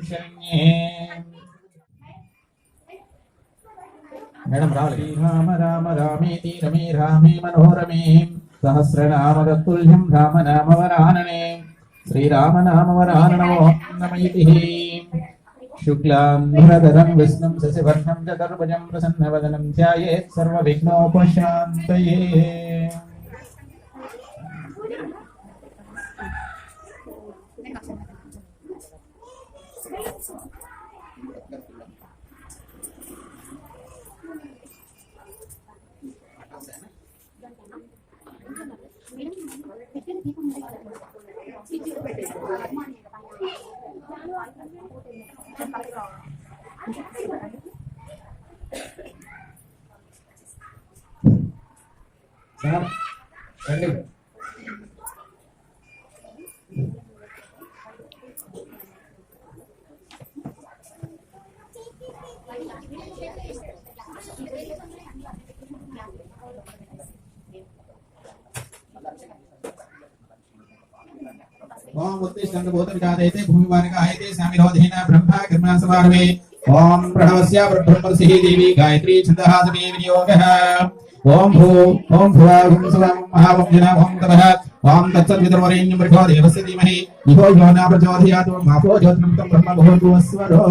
शरण्ये मैडम रावली राम राम रामेति रमे रामे मनोरमे सहस्रनाम तत्तुल्यं राम नाम वरानने श्रीराम नाम वराननो नमयति शुक्लांबरधरं विष्णुं शशिवर्णं चतुर्भुजं प्रसन्नवदनं ध्यायेत् सर्वविघ्नोपशान्तये ओम उत्तिष्ठन्त भूतविदादेते भूमिवानिकायते सामिरोधेन ब्रह्मा कर्मासमारभे ओम प्रणवस्य ब्रह्मर्षिः देवी गायत्री छन्दः समे विनियोगः ओम भुवा हुं सुवं महावं जना ओम तपः ओम तत्सद्वितुर्वरेण्यं भर्गो देवस्य धीमहि धियो यो न प्रचोदयात् मापो ज्योतिर्मुक्तं ब्रह्म मुहूर्तस्वरो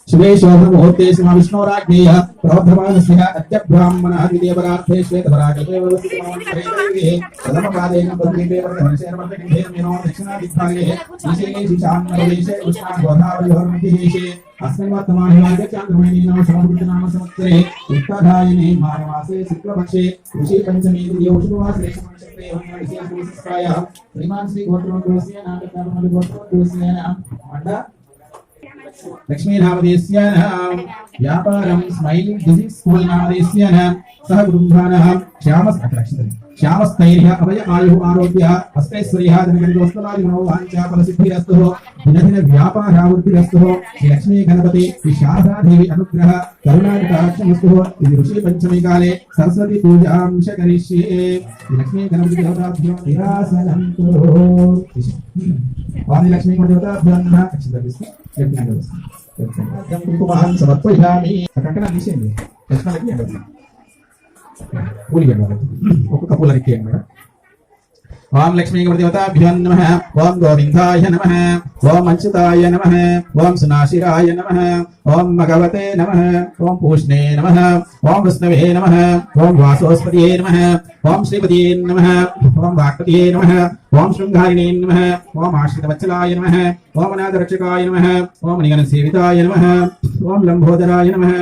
शुभे शोभमुहूर्ते महाविष्णोराज्ञेय प्रवर्धमानस्य अद्य ब्राह्मणः द्वितीयपरार्थे श्वेतपराकल्पे ववसितमन्त्रेण प्रथमपादेन पद्मीपे वर्धनशेर्वर्धकिन्धे मेनो दक्षिणादिग्भागे ईशे ईशान्यदेशे उष्णागोदावरियोर्मध्यदेशे अस्मिन् वर्तमाने वाद्यचान्द्रमणीनाम समृद्धनाम संवत्सरे उत्तरायणे माघमासे शुक्लपक्षे ऋषि पञ्चमी दिवसोषुवासरे नक्षत्रे विशेषोषस्कायः श्रीमान् श्री गोत्रोद्भवस्य नामकर्मगोत्रोद्भवस्य मंडा लक्ष्मी नामदेस्य व्यापारं स्माइल डिजीज स्कूल नामदेस्य सह कुटुंबानः श्यामस्थैर्य अभय आयु आरोग्य अष्टैश्वर्यः धनगणोस्तमादिगुणो वाञ्छा फलसिद्धिरस्तु दिन व्यापारावृद्धिरस्तु श्री लक्ष्मी गणपति श्री शारदा देवी अनुग्रह करुणाकटाक्षमस्तु इति ऋषि पंचमी काले सरस्वती पूजां करिष्ये लक्ष्मी गणपति देवताभ्यो निरासनं कुरु वादी लक्ष्मी देवताभ्यो नमः कुंकुमान् समर्पयामि अकंकण తీసేయండి కృష్ణలకి ఎండది పూలి ఎండది ఒక్కొక్క పూలకి ఎండ ओम लक्ष्मी देवताभ्यो नमः ओम गोविंदाय नमः ओम अच्युताय नमः ओम सुनाशिराय नमः ओम भगवते नमः ओम पूष्णे नमः ओम विष्णवे नमः ओम वासोस्पतिये नमः ओम श्रीपतिये नमः ओम वाक्पतिये नमः ओम शृंगारिणे नमः ओम आश्रितवत्सलाय नमः ओम अनाथरक्षकाय नमः ओम निगणसेविताय नमः ओम लंबोदराय नमः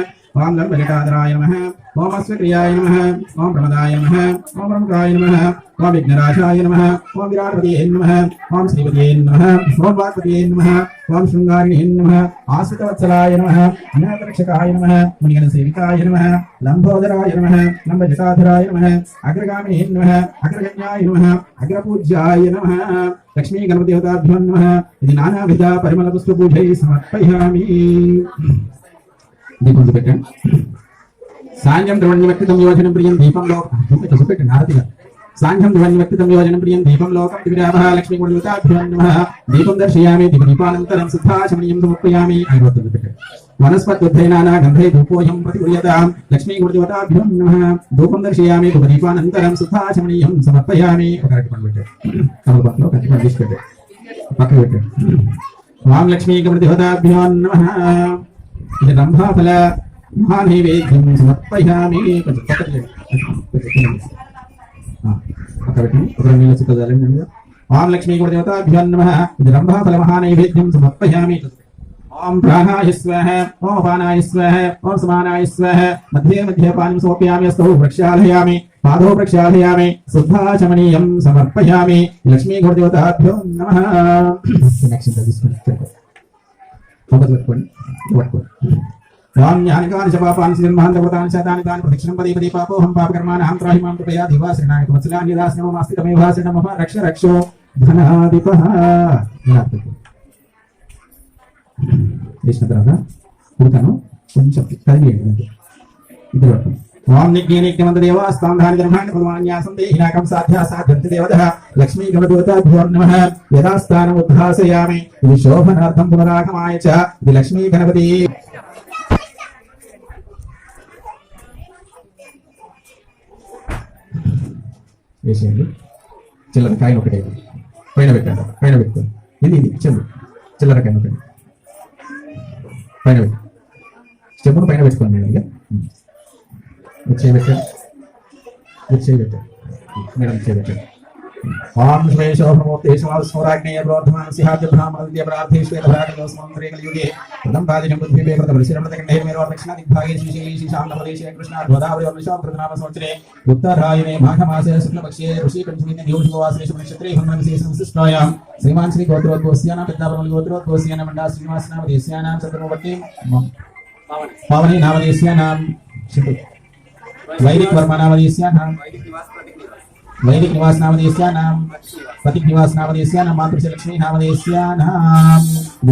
ओम लंबजटाधराय नमः ओम अश्वक्रियाय नमः ओम प्रमदाय नमः ओम प्रमुखाय नमः ओम विघ्नराजाय नमः ओम विराटपतिये नमः ओम श्रीपतिये नमः ओम वाक्पतिये नमः ओम शृंगारिणे नमः आश्रितवत्सलाय नमः अनाथरक्षकाय नमः मुनिगणसेविताय नमः लंबोदराय नमः लंबजटाधराय नमः अग्रगामिने नमः अग्रगण्याय नमः अग्रपूज्याय नमः लक्ष्मी गणपतिदेवताभ्यो नमः इति नानाविध परिमलपुष्पपूजैः समर्पयामि दीपं పెట్టండి సాంధ్యం ద్రవణ్యవ్యక్తితం యోజనం ప్రియం దీపంలో పెట్టండి హారతిగా సాంధ్యం ద్రవణ్యవ్యక్తితం యోజనం ప్రియం దీపంలోకం దివ్యాభా లక్ష్మీ గుణదేవతాభ్యో నమః దీపం దర్శయామి దీపానంతరం శుద్ధాచమనీయం సమర్పయామి ఐరోత్తం పెట్టండి వనస్పత్యుద్ధైనానా గంధే ధూపోయం ప్రతిగృహ్యతాం లక్ష్మీ గుణదేవతాభ్యో నమః ధూపం దర్శయామి దీపానంతరం శుద్ధాచమనీయం సమర్పయామి ఒక రకం పెట్టండి కమలపత్రంలో కట్టిపడి తీసుకెళ్ళండి పక్కన పెట్టండి ఓం లక్ష్మీ గుణదేవతాభ్యో నమః ఇది రంభాఫల महानैवेद्यं समर्पयामि ओम लक्ष्मी गुणदेवताभ्यो नमः रंभाफल महानैवेद्यं समर्पयामि ओम प्राणाय स्वाहा ओम अपानाय स्वाहा ओम समानाय स्वाहा मध्ये मध्ये पानं समर्पयामि अस्तु प्रक्षालयामि पादौ प्रक्षालयामि शुद्धाचमनीयं समर्पयामि लक्ष्मी गुणदेवताभ्यो नमः ओम ज्ञानकानि च पापानि सिद्धिर्महान्तव्रतानि च तानि तानि प्रदक्षिणं पदे पदे पापोऽहं पापकर्माणां त्राहि मां कृपया दिवाश्रणाय वत्सलानि दास्यं मास्ति तमेवास्य नमः रक्ष रक्षो धनाधिपः వేసిన తర్వాత ఉడకను కొంచెం కదిలియండి ఇద్దరు ఓం నిజ్ఞేనిజ్ఞమంతదేవాస్తాంధాని ధర్మాణి ఫలమాన్యాసం దేహినాకం సాధ్యాసాధ్యంతి దేవతః లక్ష్మీ గణదేవతాభ్యో నమః యథాస్థానం ఉద్భాసయామి ఇది శోభనార్థం పునరాగమాయ చ ఇది లక్ష్మీ గణపతి వేసేయండి. చిల్లర కాయను ఒకటే పైన పెట్టండి, పైన పెట్టుకోండి. ఇది చిల్లర కాయను ఒకటి పైన పెట్టండి, చెప్పును పైన పెట్టుకోండి. మేడం ఇక చేయబెట్టండి, మేడం చేయబెట్టండి. ఓం శ్రేషోభమూర్తే శివాస్మరాగ్నేయ ప్రోధమాన సిహాద్య బ్రాహ్మణద్య ప్రార్థేశ్వేత భరాటయోస్మంత్రేకలయుగే ప్రథం పాదికం బుద్ధిపే ప్రతపరిశిరమృతకండే మేరో దక్షిణ దిగ్భాగే శ్రీశైలీ శ్రీశాంతపదేశే కృష్ణా గోదావరి వర్షాకృతనామ సంవత్సరే ఉత్తరాయణే మాఘమాసే శుక్లపక్షే ఋషికంఠమితి న్యూఢవాసేషు నక్షత్రే హనుమవిశేషం విశిష్టాయాం శ్రీమాన్ శ్రీ గోత్రోద్భోస్యానాం పెద్దాపరమలి గోత్రోద్భోస్యానాం మండా శ్రీనివాసనామదేశ్యానాం చంద్రమవర్తి పావని నామదేశ్యానాం శిటు వైదిక్ వర్మ నామదేశ్యానాం वैदिक निवास नामदेश्यानां पतिक निवास नामदेश्यानां मातृश्री लक्ष्मी नामदेश्यानां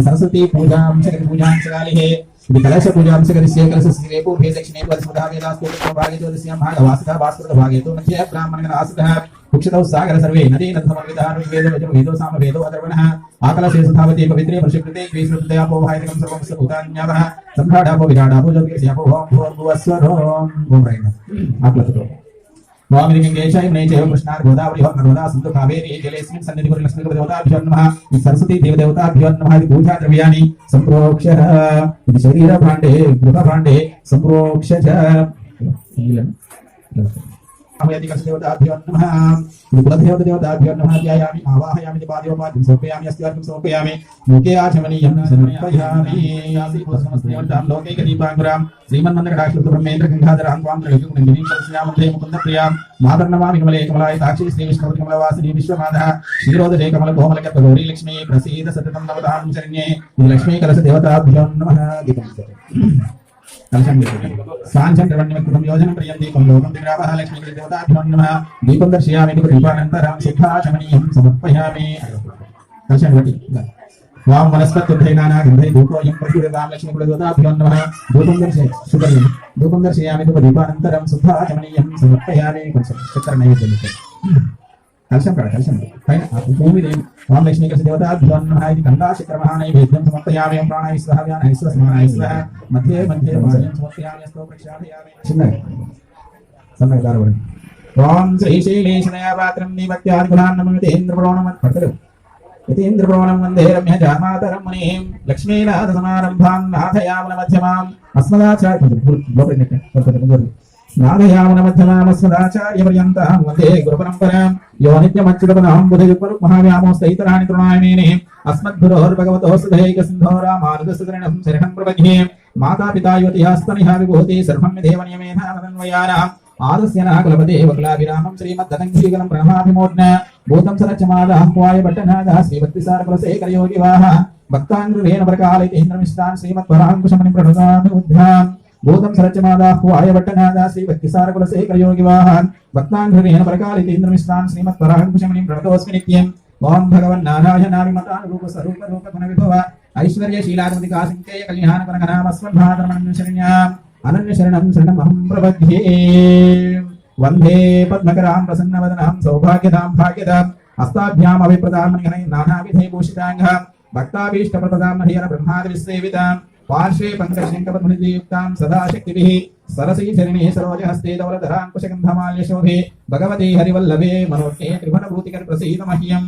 सरस्वती पूजां शक्ति पूजां सकाले ఇది కలశ పూజాంశ కరిష్యే కలశస్య వేపూర్వే దక్షిణే వసుధా వేదాస్తోత్రం భాగే జ్యోతిష్యాం భాగవాసః భాస్కర భాగేతో మధ్య బ్రాహ్మణగణ ఆసతః కుక్షితౌ సాగర సర్వే నదే నదసమవేదః ఋగ్వేదో యజుర్వేదో వేదో సామవేదో అథర్వణః ఆకలశే సుధావతి పవిత్రే పరిశుద్ధే ద్విశ్రుతయాపో భాయకం సర్వం సభూతాన్యావః సంభ్రాడాపో విరాడాపో జ్యోతిర్యాపో ఓం భూర్భువస్వరోం ఓం రైన ఆకలతో स्वामी गंगेशाय नैचैव कृष्णा गोदावरी नर्मदा सिंधु कावेरी जलेस्मिन् सन्निधिपुरी लक्ष्मी देवताभ्यो नमः सरस्वती देवदेवताभ्यो नमः इति पूजा द्रव्याणि संप्रोक्ष्य इति शरीर भाण्डे गृह भाण्डे संप्रोक्ष्य देवताभ्यो नमः कुलदेवताभ्यो नमः ध्यायामि आवाहयामि पादयोपाद्यं समर्पयामि अस्त्यार्घ्यं समर्पयामि मुखे आचमनीयं समर्पयामि समस्तदेवतां लोकैक दीपाङ्कुरां श्रीमन्मन्दकटाक्षलब्ध ब्रह्मेन्द्र गंगाधरां त्वां त्रयगुणगिनीं सरस्यामन्त्रे मुकुन्दप्रियां मातर्नमामि कमले कमलाय ताक्षी श्रीविष्णुपति कमलवासिनी विश्वमाधः क्षीरोदरे कमलकोमलकल्पगौरी लक्ष्मी प्रसीद सततं नवतां शरण्ये लक्ष्मी कलश देवताभ्यो नमः दीपं साञ्चन्द्रवण्यमकृतं योजनं प्रियं दीपं लोकं दिग्रावः लक्ष्मी देवताभ्यो नमः दीपं दर्शयामि दीपानन्तरं सुखाचमनीयं समर्पयामि कलशंवटी वाम वनस्पत्युद्धे नानागन्धे धूपोऽयं प्रयुक्तां लक्ष्मी देवताभ्यो नमः धूपं दर्शयामि दीपानन्तरं सुखाचमनीयं समर्पयामि चक्रनैवेद्यं कलशं पైన భూమిదేవి ఓం లక్ష్మీ కలశ దేవతాభ్యో నమః ఇది గంగాశక్రమహానైవేద్యం సమర్పయామి ఓం ప్రాణాయ స్వహ వ్యానాయ స్వహ సమానాయ స్వహ మధ్యే పాద్యం సమర్పయామి స్తోత్రం ప్రక్షాళయామి సన్నగా దారవడం ఓం శ్రీశైలేశనయా పాత్రం నిమత్యాది గుణాన్నమమితే ఇంద్రప్రోణం పట్టలు యతీంద్రప్రోణం వందే రమ్య జామాతరం మునీం లక్ష్మీనాథ సమారంభాం నాథయామన మధ్యమాం అస్మదాచార్య నాదయామన మధ్యమామస్మదాచార్య పర్యంతం వందే గురు పరంపరాం యో నిత్యమచ్యుతపదాం బుధయుగ్మరు మహావ్యామోస్తైతరాణి తృణాయమేనే అస్మద్గురోర్భగవతో సుధైక సింధో రామానుజసుకరణం శరణం ప్రపద్యే మాతాపితా యువతిహాస్తనిహ విభూతి సర్వం విదేవ నియమేనామన్వయానాం ఆదస్య నాకులపదే వకులాభిరామం శ్రీమద్దతంఘీగలం బ్రహ్మాభిమోజ్ఞ భూతం సరచమాదాహ్వాయ భట్టనాథ శ్రీభక్తిసారకులశేఖరయోగివాహ భక్తాంగ్రేణ ప్రకాళైతేంద్రమిష్టాన్ శ్రీమద్వరాంకుశమణిం ప్రణతామిబుద్ధ్యాం భూతం సరచమాదాహ్వాయ భట్టనాథ శ్రీభక్తిసారకులశేఖరయోగివాహాన్ భక్తాంగ్రేణ ప్రకాళైతేంద్రమిష్టాన్ శ్రీమద్వరాంకుశమణిం ప్రణతోస్మి నిత్యం ఓం భగవన్నారాయణావిమతానురూప స్వరూప రూప గుణ విభవ ఐశ్వర్యశీలాధిపతి కాసింకేయ కళ్యాణకరగణామస్మద్భాతరణం శరణ్యాం అనన్య శరణం శరణమహం ప్రపద్యే వందే పద్మకరాం ప్రసన్నవదనాం సౌభాగ్యదాం భాగ్యదాం హస్తాభ్యాం అవిప్రదాం నానావిధై భూషితాంగాం భక్తాభీష్టప్రదాం హరిహర బ్రహ్మాది విసేవితాం పార్శ్వే పంకజశంకపద్మనియుక్తాం సదాశక్తిభిః సరసీ చరణే సరోజహస్తే ధవలధరాంకుశగంధమాల్యశోభే భగవతే హరివల్లభే మనోజ్ఞే త్రిభువనభూతికర్ ప్రసీద మహ్యం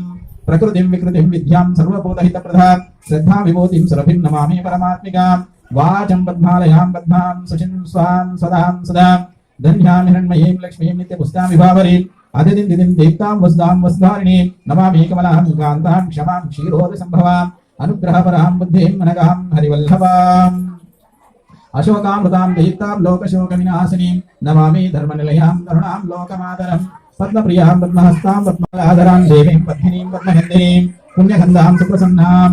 ప్రకృతిం వికృతిం విద్యాం సర్వభూతహితప్రదాం శ్రద్ధా విభూతిం సురభిం నమామి పరమాత్మికాం వాచం పద్మాలయాం పద్మాం సుచిం స్వాం సదాం సదాం ధన్యాం హిరణ్మయీం లక్ష్మీం నిత్యపుష్టాం విభావరీం అదితిం దితిం దీప్తాం వసుదాం వసుధారిణీం నమామి కమలాం కాంతాం క్షమాం క్షీరోద సంభవాం అనుగ్రహపరాం బుద్ధిం మనగాం హరివల్లభాం అశోకామృతాం దయితాం లోకశోక వినాశినీం నమామి ధర్మనిలయాం కరుణాం లోకమాతరం పద్మప్రియాం పద్మహస్తాం పద్మలాధరాం దేవీం పద్మినీం పద్మగంధినీం పుణ్యగంధాం సుప్రసన్నాం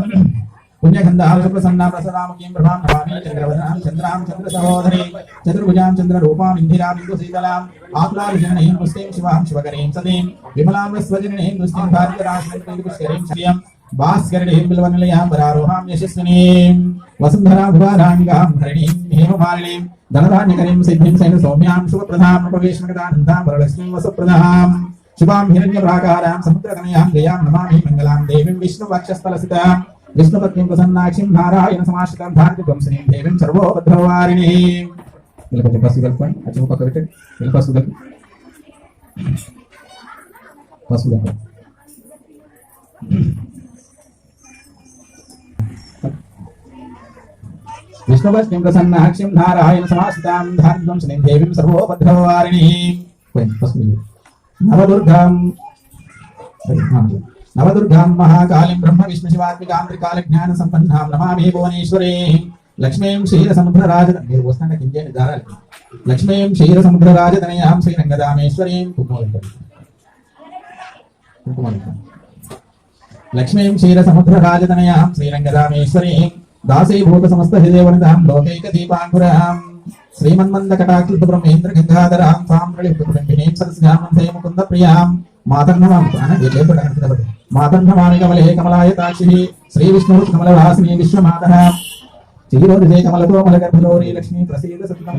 ప్రసదాముఖీం ప్రభాం నమామి చంద్రవదనాం చంద్రాం చంద్రసహోదరీం చతుర్భుజాం చంద్రరూపాం ఇందిరాం ఇందుశీతలాం ఆత్మాభిజననీం పుష్టిం శివాం శివకరీం సదీం విమలాం విశ్వజననీం దుష్టిం భార్యరాశ్రీం పుష్కరీం శ్రియం భాస్కరణీం బిల్వనిలయాం వరారోహాం యశస్వినీం వసుంధరాభువారాంగాం హరిణీం హేమమాలినీం ధనధాన్యకరీం సిద్ధిం సైన సౌమ్యాం శుభప్రదాం ఉపవేశనగదానందాం వరలక్ష్మీం వసుప్రదాం శుభాం హిరణ్యప్రాకారాం సముద్రతనయాం గయాం నమామి మంగళాం దేవీం విష్ణువక్షస్థలసితాం విష్ణుపత్నిం ప్రసన్నాక్షిం నారాయణ సమాశ్రితాం ధార్మికంసనీం దేవీం సర్వోపద్రవారిణీం. ఇలా కొంచెం పసుపు కలుపుకోండి. అచ్చు పక్క పెట్టండి. ఇలా పసుపు కలుపు పసుపు కలుపు విష్ణుపత్నిం ప్రసన్నాక్షిం నారాయణ సమాశ్రితాం ధార్మికంసనీం దేవీం సర్వోపద్రవారిణీం. పసుపు నవదుర్గాం మహాకాళీం బ్రహ్మ విష్ణు శివాత్మికాం త్రికాల జ్ఞాన సంపన్నాం నమామి భువనేశ్వరీం లక్ష్మీం క్షీరసముద్రరాజ మీరు వస్తాంటే కింజేని దారాలి లక్ష్మీం క్షీరసముద్రరాజతనయాం శ్రీరంగదామేశ్వరీం లక్ష్మీం క్షీరసముద్రరాజతనయాం శ్రీరంగదామేశ్వరీం దాసీభూత సమస్త హృదయవనితాం లోకైక దీపాంకురాం శ్రీమన్మందకటాకృత బ్రహ్మేంద్ర గంగాధరాం సాంప్రళిపురంపిణీం సరస్యామంతే ముకుంద ప్రియాం మాతర్నమామి కమలే కమలాయతాక్షి శ్రీ విష్ణు కమలవాసిని విశ్వమాతః చిరోజే కమలకోమల గర్భలోరి లక్ష్మీ ప్రసీద సత్యం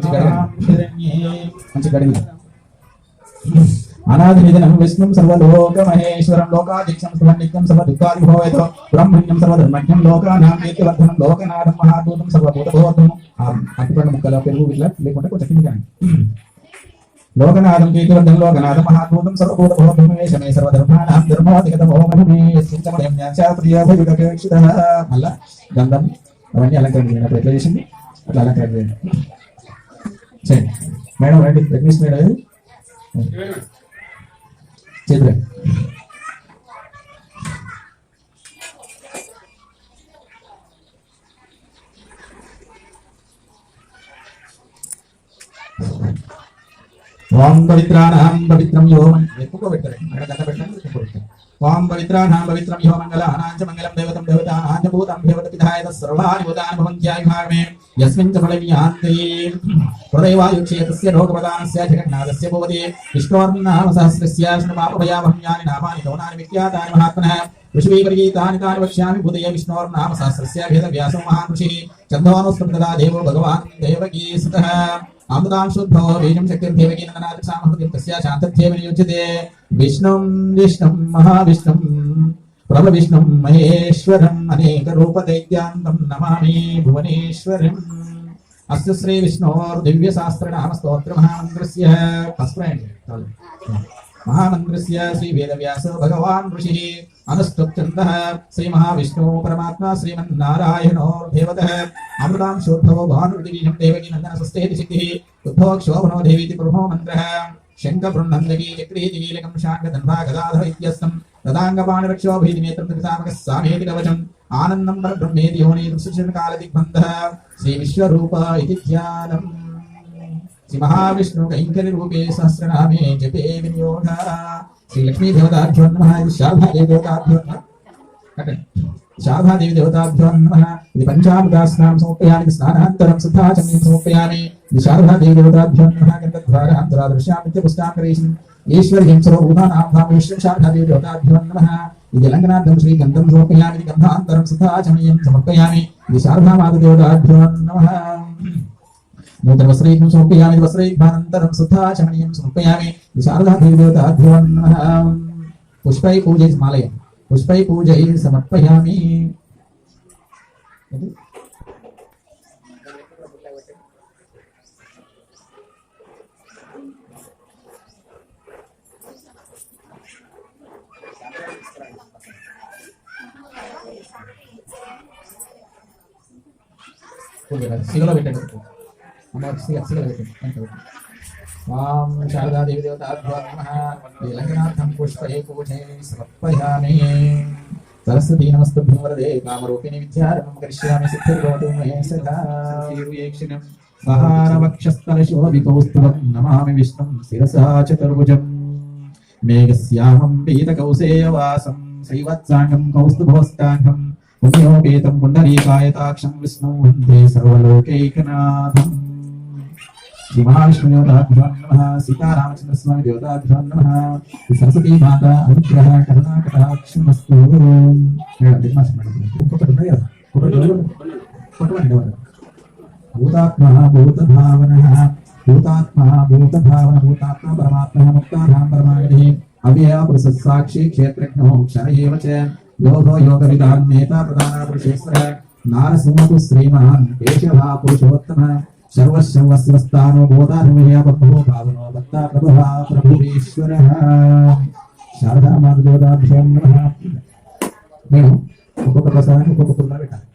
అనాదినిధనం విష్ణుం సర్వలోక మహేశ్వరం లోకాధిక్షం సర్వనిత్యం సర్వదుఃఖాదిభవయతో బ్రహ్మణ్యం సర్వధర్మజ్ఞం లోకానాం కీర్తివర్ధనం లోకనాథం మహాభూతం సర్వభూతభోతం అటుపండు ముక్కల పెరుగు ఇట్లా లేకుంటే కొంచెం కింది కానీ లోకనాథం కీర్తివర్ధనం లోకనాథం మహాభూతం సర్వభూతభోతం వేషమే సర్వధర్మాణాం ధర్మోధిగతమో మహిమే చింతమయం జ్ఞానశాస్త్రీయభయుగక్షితః. మళ్ళా గంధం అవన్నీ అలంకరణ చేయండి. ఎట్లా చేసింది అట్లా అలంకరణ చేయండి. మేడం రండి ప్రజ్ఞిస్ మేడం చేతులే ఓం పవిత్రానాం పవిత్రం యో ఎక్కువ పెట్టండి అక్కడ గంట పెట్టండి ఓం పవిత్రానాం పవిత్రం యో మంగళానాంచ మంగళం దేవతం దేవతానాంచ భూతం దేవత విధాయత సర్వాణి భూతాని భవంత్యాయ భాగమే యస్మిన్ చ ఫలమియాంతే హృదయవాయుక్షేతస్య లోకప్రదానస్య జగన్నాథస్య భవతి విష్ణోర్నామ సహస్రస్య శృణుమాపభయావహ్యాని నామాని గౌణాని విఖ్యాతాని మహాత్మనః ఋషివీపరిగీతాని తాని వక్ష్యామి భూతయ విష్ణోర్నామ సహస్రస్య వేదవ్యాసో మహాన్ ఋషిः చందోనుస్మృతదా దేవో భగవాన్ దేవకీ సుతః అమృతాం శుద్ధో బీజం శక్తిర్దేవకీ నందనాథసామహృతిర్తస్య శాంతధ్యేవ నియుజ్యతే విష్ణుం విష్ణుం మహావిష్ణుం ప్రభవిష్ణుం మహేశ్వరం అనేక రూప దైత్యాంతం నమామి భువనేశ్వరం. అస్య శ్రీ విష్ణోర్ దివ్య సహస్రనామ స్తోత్ర మహామంత్రస్య మహామంత్రస్య శ్రీ వేదవ్యాస భగవాన్ ఋషిः అనుష్ఠుప్చందః శ్రీ మహావిష్ణు పరమాత్మ శ్రీమన్నారాయణో దేవతః అమృతాం శోద్భవో భానుర్దివీజం దేవకీ నందన స్వస్థేతి శక్తిः ఉద్భోక్షోభనో దేవీతి ప్రభో మంత్రః శంఖబృహ్నందకీ చక్రీతికీలకం శాంగధన్వా గదాధర ఇత్యస్తం తదాంగపాణిరక్షోభీతినేత్రం త్రిసామకः సామేతి కవచం ఆనందం పరబ్రహ్మేతి యోని దృశ్యకాలదిగ్బంధః శ్రీ విశ్వరూప ఇతి ధ్యానం. శ్రీ మహావిష్ణు కైంకర్య రూపే సహస్రనామే జపే వినియోగ. శ్రీ లక్ష్మీ దేవతాభ్యో నమః. ఇది శారదాదేవి దేవతాభ్యో నమః. శారదాదేవి దేవతాభ్యో నమః. ఇది పంచామృతాస్నాం సమర్పయామి స్నానాంతరం శుద్ధాచమయం సమర్పయామి. ఇది శారదాదేవి దేవతాభ్యో నమః. గంధద్వారాంతరాదృశ్యామిత్య పుష్టాంకరేషి ఈశ్వర్యం సర్వభూతానాం భావేశ్వర శారదాదేవి దేవతాభ్యో నమః. ఇది లంఘనార్థం శ్రీ గంధం సమర్పయామి. ఇది గంధాంతరం శుద్ధాచమయం సమర్పయామి. ఇది శారదామాత దేవతాభ్యో నమః. నూతన వస్త్రైకం సమర్పయామి. వస్త్రైకానంతరం శుద్ధాచమనీయం సమర్పయామి. శారదాదేవి దేవతాభ్యో నమః. పుష్పై పూజై మాలయ పుష్పై పూజై సమర్పయామి. సిగలో పెట్టండి. వాం శారదాదేవి దేవతాభ్యో నమః. లంఘనార్థం పుష్పై పూజై సమర్పయామి. సరస్వతీ నమస్తుభ్యం వరదే కామరూపిణి విద్యారంభం కరిష్యామి. సిద్ధిర్భవతు మే సదా. మహారవక్షస్థలశోభికౌస్తుభం నమామి విష్ణుం శిరసా చతుర్భుజం. మేఘశ్యామం పీతకౌసేయవాసం శ్రీవత్సాంగం కౌస్తుభోస్తాంగం పుణ్యోపేతం పుండరీకాయతాక్షం విష్ణుం వందే సర్వలోకైకనాథం. శ్రీ మహావిష్ణు దేవతాభ్యో నమః సీతారామచంద్ర స్వామి దేవతాభ్యో నమః శ్రీ సరస్వతీ మాత అనుగ్రహ కరుణా కటాక్షమస్తు. ఇంకొకటి ఉన్నాయి కదా, భూతాత్మ భూతభావన భూతాత్మ భూతభావన భూతాత్మ పరమాత్మ ముక్తాధాం పరమాగతి అవ్యయ పురుష సాక్షి క్షేత్రజ్ఞో క్షర ఏవ చ యోగో యోగవిదాం నేత ప్రధాన పురుషేశ్వర నారసింహకు శ్రీమాన్ కేశవ పురుషోత్తమ సర్వస్వస్థానో బోధాధమయ బభో భావనో భక్త ప్రభా ప్రభురీశ్వర. శారదా మాధవోదాభ్యాం నమః. నేను ఒక్కొక్క ప్రసాదానికి ఒక్కొక్క పుల్ల పెట్టాలి.